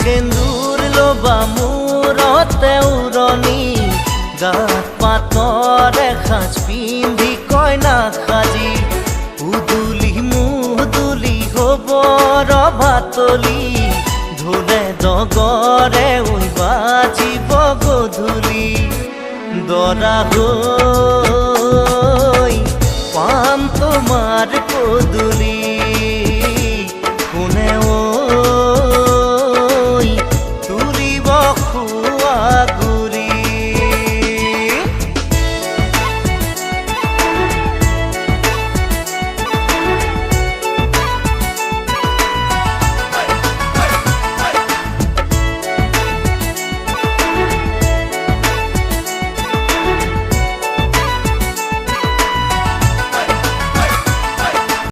সেন্দুৰ লবা মূৰতে উৰণি গাত পাতৰ এসাঁজ পিন্ধি কইনা সাজি উদুলি মুদুলি হ'ব ৰভাতলি ঢোলে ডগৰে ঐ বাজিব গধূলি দৰা হৈ পাম তোমাৰ পদূলি।